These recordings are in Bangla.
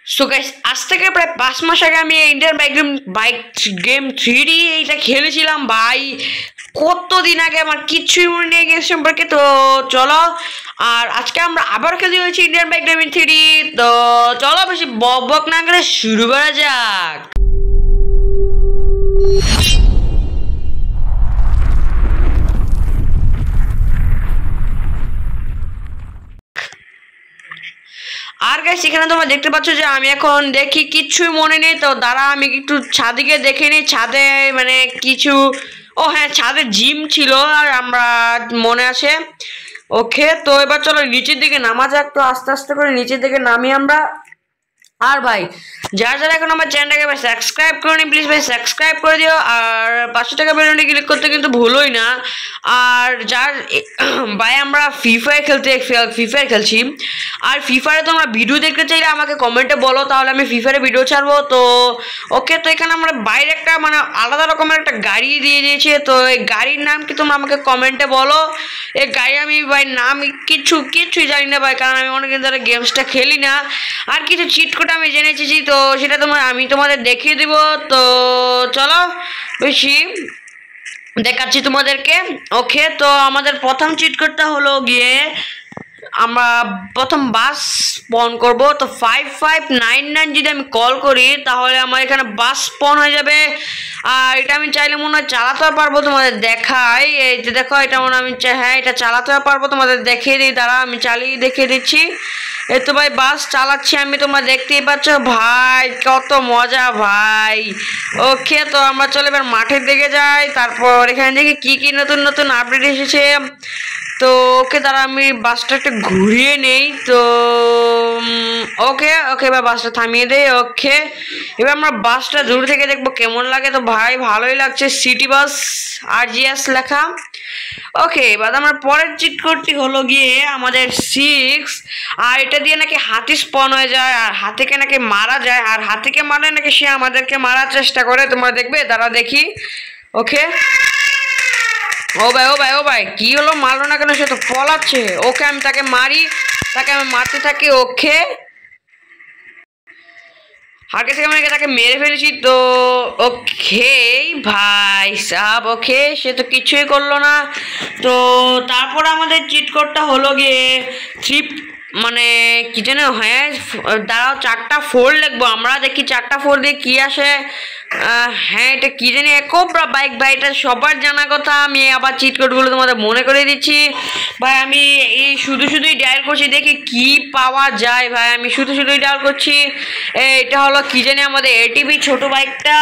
সো গাইস আজ থেকে প্রায় 5 মাস আগে আমি ইন্ডিয়ান বাইক গেম 3D এইটা খেলেছিলাম ভাই। কতদিন আগে আমার কিছুই মনে নেই গেম সম্পর্কে। তো চলো, আর আজকে আমরা আবার খেলতে হয়েছি ইন্ডিয়ান বাইক গেম 3D। তো চলো বেশি বক বক না করে শুরু করা যাক। আর গাইস এখানে তোমরা দেখতে পাচ্ছ যে আমি এখন দেখি কিচ্ছুই মনে নেই। তো দাঁড়া আমি একটু ছাদে দেখে নিই, ছাদে মানে কিছু, ও হ্যাঁ ছাদে জিম ছিল আর আমরা মনে আছে। ওকে, তো এবার চলো নিচের দিকে নামা যাক। তো আস্তে আস্তে করে নিচের দিকে নামি আমরা। আর ভাই যারা যারা এখন আমার চ্যানেলটাকে ভাই সাবস্ক্রাইব করনি, প্লিজ ভাই সাবস্ক্রাইব করে দিও, আর 500 টাকা বেলনটি ক্লিক করতে কিন্তু ভুলোই না। আর যার ভাই আমরা ফ্রি ফায়ার খেলছি, আর ফ্রি ফায়ারে তোমরা ভিডিও দেখতে চাইলে আমাকে কমেন্টে বলো, তাহলে আমি ফ্রি ফায়ারে ভিডিও ছাড়বো। তো ওকে, তো এখানে আমরা বাইরে একটা মানে আলাদা রকমের একটা গাড়ি দিয়ে দিয়েছে। তো এই গাড়ির নাম কি তোমরা আমাকে কমেন্টে বলো। এই গাড়ি আমি ভাই নাম কিছুই জানি না ভাই, কারণ আমি অনেকদিন ধরে গেমসটা খেলি না। আর কিছু চিট কোড আমি জেনেছি, তো সেটা আমি তোমাদের দেখিয়ে দিব। তো চলো বেশি দেখাচ্ছি তোমাদেরকে। ওকে, তো আমাদের প্রথম চিট কোডটা হলো গিয়ে আমরা প্রথম বাস স্পন করব। তো 5599 যদি আমি কল করি তাহলে আমার এখানে বাস স্পন হয়ে যাবে। আর এটা আমি চাইলে মনে হয় চালাতেও পারবো, তোমাদের দেখাই। এই যে দেখো, এটা মনে আমি হ্যাঁ এটা চালাতেও পারবো, তোমাদের দেখিয়ে দিই। দাঁড়া আমি চালিয়ে দেখিয়ে দিচ্ছি। এই তো ভাই বাস চালাচ্ছি আমি, তোমরা দেখতেই পাচ্ছ ভাই কত মজা ভাই। ওকে, তো আমরা চলো এবার মাঠের দিকে যাই। তারপর এখানে দেখি কি নতুন নতুন আপডেট এসেছে। তো ওকে দাঁড়া আমি বাসটা একটু ঘুরিয়ে নেই। তো ওকে এবার বাসটা থামিয়ে দেই। ওকে, এবার আমরা বাসটা দূর থেকে দেখবো কেমন লাগে। তো ভাই ভালোই লাগছে, সিটি বাস RGS লেখা। ওকে, এবার আমরা পরের চিট কোডটি হলো গিয়ে আমাদের 6। আর এটা দিয়ে নাকি হাতি স্পন হয়ে যায়, আর হাতিকে নাকি মারা যায়, আর হাতিকে মারে নাকি সে আমাদেরকে মারার চেষ্টা করে। তোমরা দেখবে, তারা দেখি। ওকে, ও ভাই কি হলো, মারলো না কেন? সে তো পলাচ্ছে। ওকে, আমি তাকে মারি, তাকে আমি মারতে থাকি। ওকে, আর কাছে আমি তাকে মেরে ফেলেছি। তো ওকে ভাই সাব, ওকে সে তো কিছুই করলো না। তো তারপর আমাদের চিট কোডটা হলো গিয়ে 3, মানে কি যেন, হ্যাঁ দাঁড়াও 4টা 4 লিখবো আমরা, দেখি 4টা 4 দিয়ে কি আসে। হ্যাঁ এটা কি জানি, কোবরা বাইক ভাই, এটা সবার জানা কথা। আমি আবার চিট কোডগুলো তোমাদের মনে করে দিচ্ছি ভাই। আমি এই শুধুই ডায়াল করছি, দেখি কি পাওয়া যায় ভাই। আমি শুধুই ডায়াল করছি। এটা হলো কি জানি আমাদের ATV ছোট বাইকটা।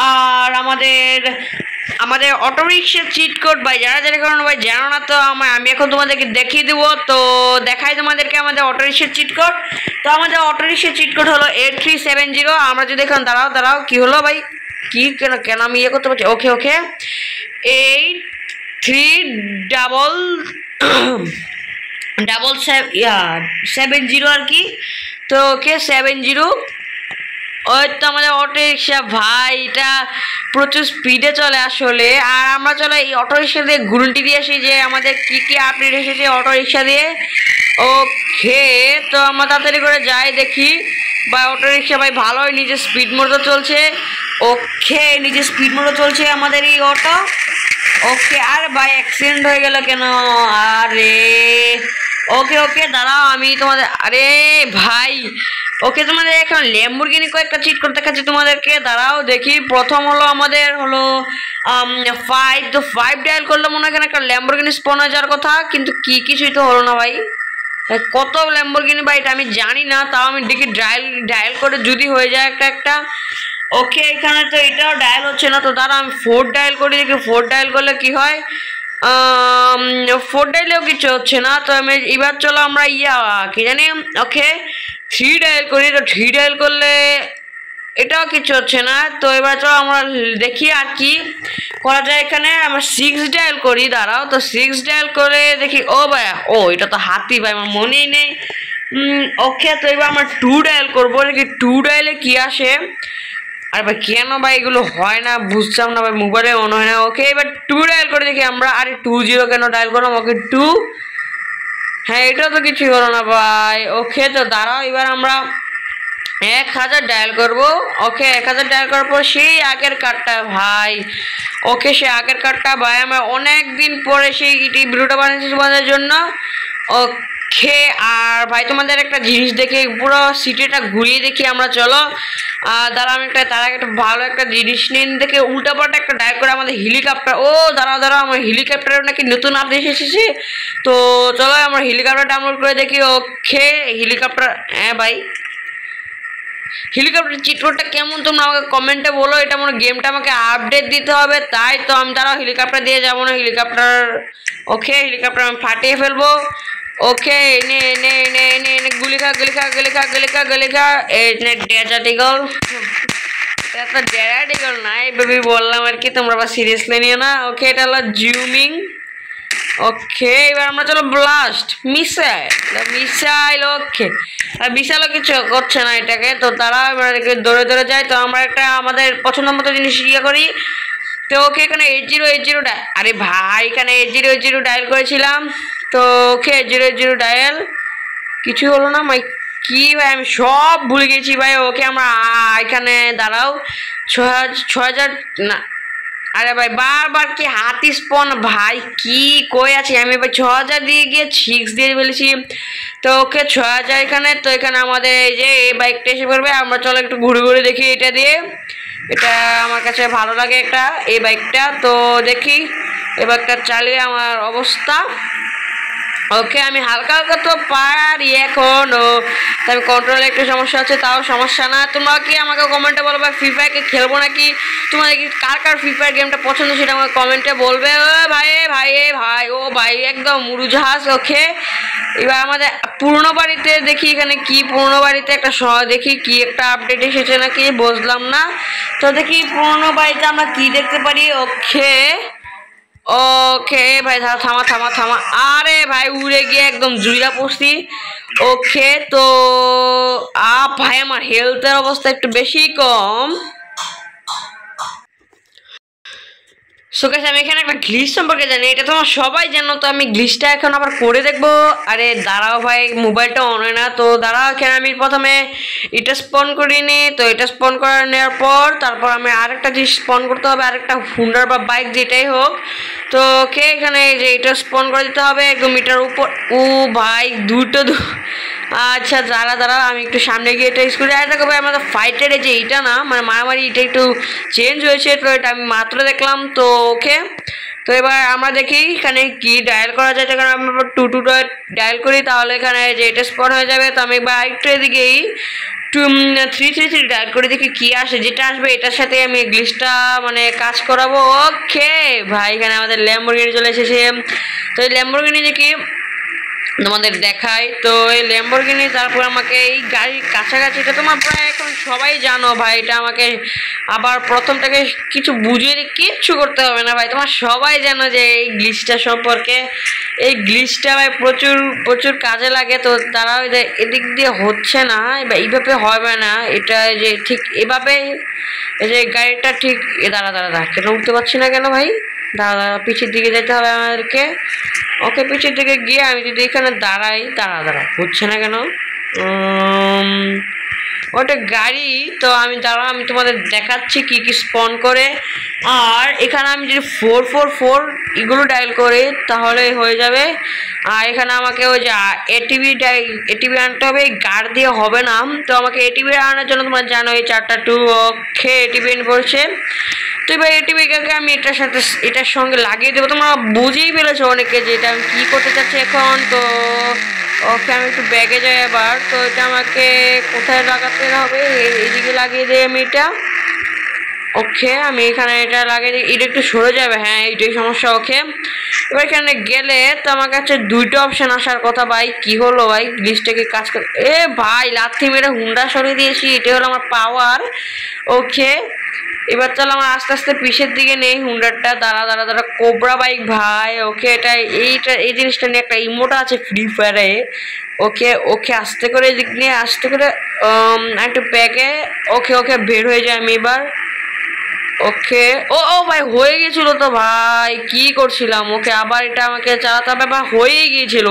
আর আমাদের অটোরিক্সার চিট কোড ভাই, যারা কারণ ভাই জানো না, তো আমি এখন তোমাদেরকে দেখিয়ে দেবো। তো দেখাই তোমাদেরকে আমাদের অটোরিক্সার চিট কোড। তো আমাদের অটোরিক্সার চিট কোড হলো 8370। আমরা যদি এখন দাঁড়াও কি হলো ভাই, কি কেন আমি ইয়ে করতে পারছি। ওকে 8370 আর কি। তো ওকে 70। ওই তো আমাদের অটো রিক্সা ভাই, এটা প্রচুর স্পিডে চলে আসলে। আর আমরা চলো এই অটো রিক্সা দিয়ে ঘুরুনটি দিয়ে আসি যে আমাদের কি আপডেট এসেছে অটো রিক্সা দিয়ে। ওকে, তো আমরা তাড়াতাড়ি করে যাই দেখি ভাই। অটো রিক্সা ভাই ভালোই নিজের স্পিড মোডে চলছে। ওকে, নিজের স্পিড মোডে চলছে আমাদের এই অটো। ওকে, আর ভাই অ্যাক্সিডেন্ট হয়ে গেল কেন? আরে ওকে দাঁড়াও আমি তোমাদের, আরে ভাই ওকে তোমাদের এখন ল্যাম্বরগিনি কয়েকটা চিট করতে দেখাচ্ছি তোমাদেরকে। দাঁড়াও দেখি। প্রথম হলো আমাদের হলো 5। তো 5 ডায়াল করলে মনে হয় এখানে একটা ল্যাম্বরগিনি স্পন হয়ে যাওয়ার কথা, কিন্তু কিছুই তো হলো না ভাই। কত ল্যাম্বরগিনি ভাই এটা আমি জানি না, তাও আমি দেখি ডায়াল করে যদি হয়ে যায় একটা। ওকে, এখানে তো এটাও ডায়াল হচ্ছে না। তো দাঁড়া আমি 4 ডায়াল করি, দেখি 4 ডায়াল করলে কি হয়। 4 ডায়ালেও কিছু হচ্ছে না। তো আমি এবার চলো আমরা কি জানি। ওকে 3 ডায়াল করি। তো 3 ডায়াল করলে এটাও কিছু হচ্ছে না। তো এবার চলো আমরা দেখি আর কি করা যায়। এখানে আমরা 6 ডায়াল করি। দাঁড়াও, তো 6 ডায়াল করে দেখি। ও ভাই এটা তো হাতি ভাই, আমার মনেই নেই। ওকে, তো এবার আমরা 2 ডায়াল করবো, দেখি 2 ডায়ালে কি আসে। আরে ভাই কেন ভাই এগুলো হয় না বুঝতাম না ভাই, মোবাইলে মনে হয় না। ওকে, এবার 2 ডায়াল করে দেখি আমরা। আরে 20 কেন ডায়াল করলাম? ওকে 2, হ্যাঁ এটাও তো কিছুই হলো না ভাই। ওকে, তো দাঁড়াও এবার আমরা 1000 ডায়াল করব। ওকে 1000 ডায়াল করার পর সেই আগের কার্ডটা ভাই, ওকে সেই আগের কার্ডটা ভাই আমরা অনেক দিন পরে সেই ভিডিওটা বানিয়েছি তোমাদের জন্য। ওকে আর ভাই তোমাদের একটা জিনিস দেখে পুরো সিটিটা ঘুরিয়ে দেখি আমরা, চলো। দাঁড়া আমি তার আগে একটা ভালো একটা জিনিস নিন দেখে উল্টাপাল্টা একটা ডায়াল করে আমাদের হেলিকপ্টার, ও দাঁড়াও আমার হেলিকপ্টারের নাকি নতুন আপডেট এসেছে। তো চলো আমরা হেলিকপ্টার ডাউনলোড করে দেখি। ওকে হেলিকপ্টার, হ্যাঁ ভাই হেলিকপ্টার চিত্রটা কেমন তোমরা আমাকে কমেন্টে বলো। এটা মনে গেমটা আমাকে আপডেট দিতে হবে, তাই তো আমি তারা হেলিকপ্টার দিয়ে যাবো না হেলিকপ্টার। ওকে হেলিকপ্টার আমি ফাটিয়ে ফেলবো। ওকে নে নে নে নে নে গুলি খা গুলি খা গুলি খা গুলি খা গুলি খা। এই ডেজার্ট ইগল, এটা তো ডেজার্ট ইগল না, এইভাবে বললাম আর কি, তোমরা আবার সিরিয়াসলি নিও না। ওকে এটা হলো জুমিং। ওকে এবার আমরা চলো ব্লাস্ট মিসাইল। ওকে আর বিশালও কিছু করছে না এটাকে, তো তারা এবার দৌড়ে দৌড়ে যায়। তো আমরা একটা আমাদের পছন্দ মতো জিনিস ইয়ে করি। তো ওকে এখানে 8080 আরে ভাই এখানে 8080 ডায়াল করেছিলাম। তো ওকে 8080 ডায়াল, কিছু হলো না ভাই, কি ভাই আমি সব ভুলে গেছি ভাই। ওকে আমরা এখানে দাঁড়াও 6000 না, আরে ভাই বারবার কি হাতি স্পন ভাই, কি কই আছে আমি ভাই 6000 দিয়ে গিয়ে 6 দিয়ে ফেলেছি। তো ওকে 6000 এখানে। তো এখানে আমাদের এই যে এই বাইকটা এসে পড়বে, আমরা চলো একটু ঘুরে ঘুরে দেখি এটা দিয়ে। এটা আমার কাছে ভালো লাগে একটা এই বাইকটা, তো দেখি এই বাইকটা চালিয়ে আমার অবস্থা। ওকে আমি হালকা হালকা তো পারি এখনো, তবে কন্ট্রোলে একটু সমস্যা আছে, তাও সমস্যা না। তোমরা কি আমাকে কমেন্টে বলবে ফ্রি ফায়ারকে খেলবো নাকি, তোমাদের কি কার কার ফ্রি ফায়ার গেমটা পছন্দ সেটা আমাকে কমেন্টে বলবে। ও ভাই ভাই ভাই ও ভাই একদম উড়োজাহাজ। ওকে এবার আমাদের পুরনো বাড়িতে দেখি এখানে কি, পুরনো বাড়িতে একটা দেখি কি একটা আপডেট এসেছে নাকি বুঝলাম না। তো দেখি পুরনো বাড়িতে আমরা কি দেখতে পারি। ওকে ওকে ভাই থামা থামা থামা, আরে ভাই উড়ে গিয়ে একদম জুইরা পড়ছি। ওকে তো ভাই আমার হেলথের অবস্থা একটু বেশি কম। সো গাইস আমি এখানে একটা গ্লিচ সম্পর্কে জানি, এটা তোমার সবাই জানো, তো আমি গ্লিচটা এখন আবার করে দেখবো। আরে দাঁড়াও ভাই মোবাইলটা অন হয় না, তো দাঁড়াও এখানে আমি প্রথমে এটা স্পন করি নি। তো এটা স্পন করে নেওয়ার পর তারপর আমি আরেকটা জিনিস স্পন করতে হবে, আরেকটা হুন্ডার বা বাইক যেটাই হোক। তো ওকে এখানে যে এটা স্পন করে দিতে হবে একদম মিটার উপর। ও ভাই আচ্ছা দাঁড়া আমি একটু সামনে গিয়ে এটা স্কুলে আর দেখো ভাই আমাদের ফাইটার যে এইটা না মানে মারামারি এটা একটু চেঞ্জ হয়েছে, তো এটা আমি মাত্র দেখলাম। তো ওকে তো এবার আমরা দেখি এখানে কি ডায়াল করা যায়। এখানে আমরা 22 ডায়াল করি তাহলে এখানে যে এটা স্পন হয়ে যাবে। তো আমি এবার একটু এদিকেই 333 ডায়াল করে দেখি কি আসে, যেটা আসবে এটার সাথে আমি গ্লিচটা মানে কাজ করাবো। ওকে ভাই এখানে আমাদের ল্যাম্বরগিনি চলে এসেছে। তো এই ল্যাম্বরগিনি দেখি তোমাদের দেখাই। তো এই ল্যাম্বরগিনি তারপর আমাকে এই গাড়ির কাছাকাছি, এটা তোমার প্রায় এখন সবাই জানো ভাই, এটা আমাকে আবার প্রথম থেকে কিছু বুঝিয়ে কিচ্ছু করতে হবে না ভাই, তোমার সবাই জানো যে এই গ্লিচটা সম্পর্কে। এই গ্লিচটা ভাই প্রচুর প্রচুর কাজে লাগে। তো তারা এদিক দিয়ে হচ্ছে না, এইভাবে হবে না, এটা যে ঠিক এভাবে এই যে গাড়িটা ঠিক দাঁড়া কেন উঠতে পারছি না কেন ভাই, দাঁড়া পিছের দিকে যেতে হবে আমাদেরকে। ওকে পিছের দিকে গিয়ে আমি যদি এখানে দাঁড়াই, দাঁড়া হচ্ছে না কেন ওটা গাড়ি। তো আমি আমি তোমাদের দেখাচ্ছি কি কি স্পন করে। আর এখানে আমি যদি 444 এগুলো ডায়াল করি তাহলে হয়ে যাবে। আর এখানে আমাকে ওই যে এটিভি আনতে হবে, গার্ড দিয়ে হবে না। তো আমাকে এটিভি আনার জন্য তোমরা জানো এই 4টা 2 ওকে এটিভি পড়ছে। তো এবার এটিভিকে আমি এটার সঙ্গে লাগিয়ে দেবো। তোমরা বুঝেই ফেলেছো অনেকে যে এটা আমি কী করতে চাচ্ছি এখন। তো ওকে আমি একটু ব্যাগে যাই আবার। তো এটা আমাকে কোথায় লাগাতে হবে, এইদিকে লাগিয়ে দিই আমি এটা। ওকে আমি এখানে এটা লাগিয়ে দিই, এটা একটু সরে যাবে, হ্যাঁ এইটাই সমস্যা। ওকে এবার এখানে গেলে তো আমার কাছে 2টা অপশান আসার কথা। ভাই কি হলো ভাই, গ্লিচটাকে কাজ করে ভাই লাথি মেরে হুন্ডা সরিয়ে দিয়েছি, এটা হলো আমার পাওয়ার। ওকে এবার চলো আমার আস্তে আস্তে পিছের দিকে নেই হুন্ডারটা। দাঁড়া কোবরা বাইক ভাই। ওকে এটা এই জিনিসটা নিয়ে একটা ইমোটা আছে ফ্রি ফায়ারে। ওকে আস্তে করে দিক নিয়ে আস্তে করে একটু ব্যাগে। ওকে বের হয়ে যায় আমি এবার। ওকে ও ভাই হয়ে গেছিল তো ভাই, কি করছিলাম। ওকে আবার এটা আমাকে চালাতে হবে, বা হয়েই গিয়েছিল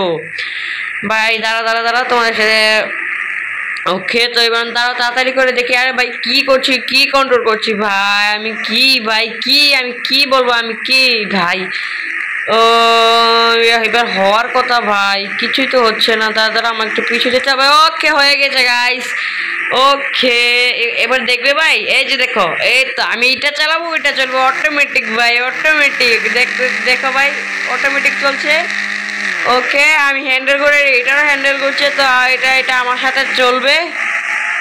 ভাই। দাঁড়া তোমাদের সাথে ওকে, তো এবার তারা তাড়াতাড়ি করে দেখি। আরে ভাই কি করছি, কি কন্ট্রোল করছি ভাই, আমি কি ভাই, কি আমি কি বলবো, আমি কি ভাই। ও এবার হওয়ার কথা ভাই, কিছুই তো হচ্ছে না। দাদা আমার একটু পিছু যেতে হবে। ওকে, হয়ে গেছে গাইস। ওকে, এবার দেখবে ভাই, এই যে দেখো, এই তো আমি এটা চালাবো, এটা চলবে অটোমেটিক ভাই, অটোমেটিক। দেখো ভাই, অটোমেটিক চলছে। ওকে, আমি হ্যান্ডেল করে, এটারও হ্যান্ডেল করছে, তো এটা এটা আমার সাথে চলবে।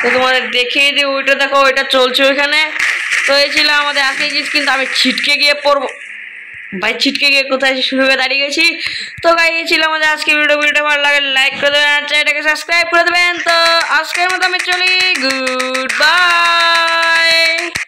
তো তোমাদের দেখিয়ে দিই, ওইটা দেখো, ওইটা চলছে ওইখানে। তো এই ছিল আমাদের আজকে জিনিস, কিন্তু আমি ছিটকে গিয়ে পড়বো ভাই, ছিটকে গিয়ে কোথায় শুরু হয়ে দাঁড়িয়ে গেছি। তো গাই এই ছিল আমাদের আজকে ভিডিওটা ভালো লাগে লাইক করে দেবেন, আর চ্যানেলটাকে সাবস্ক্রাইব করে দেবেন। তো আজকের মতো আমি চলি, গুড বাই।